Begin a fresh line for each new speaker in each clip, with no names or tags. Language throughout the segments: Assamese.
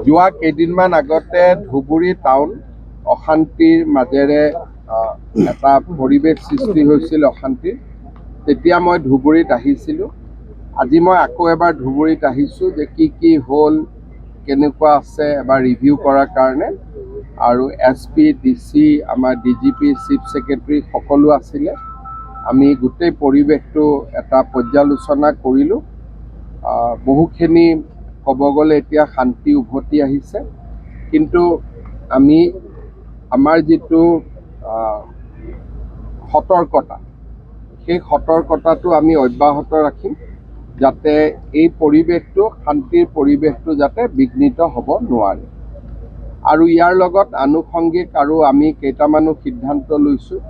যোৱা কেইদিনমান আগতে ধুবুৰী টাউন অশান্তিৰ মাজেৰে এটা পৰিৱেশ সৃষ্টি হৈছিল অশান্তিৰ। তেতিয়া মই ধুবুৰীত আহিছিলোঁ। আজি মই আকৌ এবাৰ ধুবুৰীত আহিছোঁ যে কি হ'ল, কেনেকুৱা আছে এবাৰ ৰিভিউ কৰাৰ কাৰণে। আৰু SP, DC, আমাৰ DGP, চিফ ছেক্ৰেটাৰী সকলো আছিলে। আমি গোটেই পৰিৱেশটো এটা পৰ্যালোচনা কৰিলোঁ। বহুখিনি ক'ব গ'লে এতিয়া শান্তি উভতি আহিছে, কিন্তু আমি আমাৰ যিটো সতৰ্কতা, সেই সতৰ্কতাটো আমি অব্যাহত ৰাখিম, যাতে এই পৰিৱেশটো, শান্তিৰ পৰিৱেশটো যাতে বিঘ্নিত হ'ব নোৱাৰে। আৰু ইয়াৰ লগত আনুষংগিক আৰু আমি কেইটামানো সিদ্ধান্ত লৈছোঁ।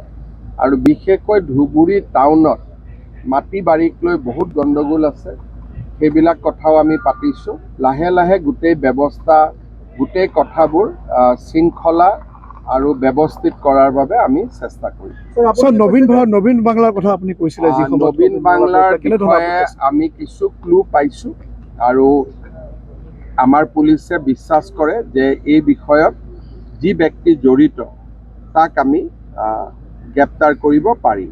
আৰু বিশেষকৈ ধুবুৰী টাউনত মাটি বাৰীক লৈ বহুত গণ্ডগোল আছে, সেইবিলাক কথাও আমি পাতিছোঁ। লাহে লাহে গোটেই ব্যৱস্থা, গোটেই কথাবোৰ শৃংখলা আৰু ব্যৱস্থিত কৰাৰ বাবে আমি চেষ্টা কৰিম।
নবীন বাংলাৰ কথা আপুনি কৈছিলে,
নবীন বাংলাৰ বিষয়ে আমি কিছু ক্লু পাইছোঁ আৰু আমাৰ পুলিচে বিশ্বাস কৰে যে এই বিষয়ত যি ব্যক্তি জড়িত তাক আমি গ্ৰেপ্তাৰ কৰিব পাৰিম।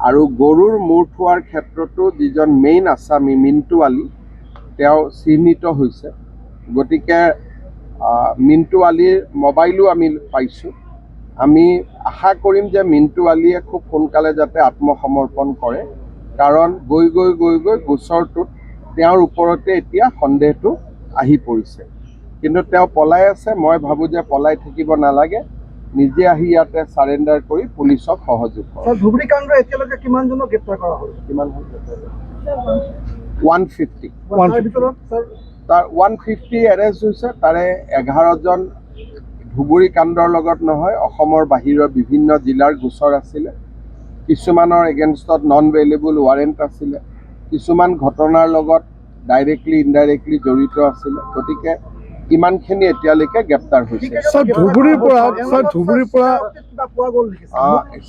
আৰু গৰুৰ মূৰ থোৱাৰ ক্ষেত্ৰতো যিজন মেইন আছামী মিণ্টু আলী, তেওঁ চিহ্নিত হৈছে। গতিকে মিণ্টু আলীৰ মোবাইলো আমি পাইছোঁ। আমি আশা কৰিম যে মিণ্টু আলীয়ে খুব সোনকালে যাতে আত্মসমৰ্পণ কৰে, কাৰণ গৈ গৈ গোচৰটোত তেওঁৰ ওপৰতে এতিয়া সন্দেহটো আহি পৰিছে। কিন্তু তেওঁ পলাই আছে। মই ভাবোঁ যে পলাই থাকিব নালাগে, নিজে আহি ইয়াতে চাৰেণ্ডাৰ কৰি পুলিচক সহযোগ কৰে।
ধুবুৰী কাণ্ড এতিয়ালৈকে কিমানজনক গ্ৰেপ্তাৰ কৰা হ'ল?
কিমান হ'ল? 150। তাৰ 150 এৰেষ্ট হৈছে। তাৰে 11জন ধুবুৰী কাণ্ডৰ লগত নহয়, অসমৰ বাহিৰৰ বিভিন্ন জিলাৰ গোচৰ আছিলে। কিছুমানৰ এগেইনষ্টত নন ভেইলেবল ৱাৰেণ্ট আছিলে, কিছুমান ঘটনাৰ লগত ডাইৰেক্টলি ইনডাইৰেক্টলি জড়িত আছিলে। গতিকে ইমানখিনি এতিয়ালৈকে গ্ৰেপ্তাৰ হৈছে।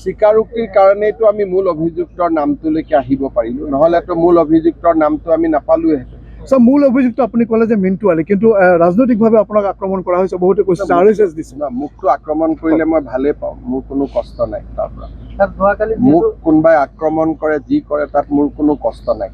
স্বীকাৰোক্তিৰ কাৰণেইতো আমি মূল অভিযুক্তৰ নামটোলৈকে আহিব পাৰিলোঁ, নহ'লেতো মূল অভিযুক্তৰ নামটো আমি নাপালোঁহেঁতেন।
মূল অভিযুক্ত আপুনি ক'লে যে মিণ্টু আলী, কিন্তু ৰাজনৈতিকভাৱে আপোনাক আক্ৰমণ কৰা হৈছে, বহুতে কৈছে RSS দিছে।
মোকতো আক্ৰমণ কৰিলে মই ভালেই পাওঁ, মোৰ কোনো কষ্ট নাই তাৰ পৰা। মোক কোনোবাই আক্ৰমণ কৰে, যি কৰে, তাত মোৰ কোনো কষ্ট নাই।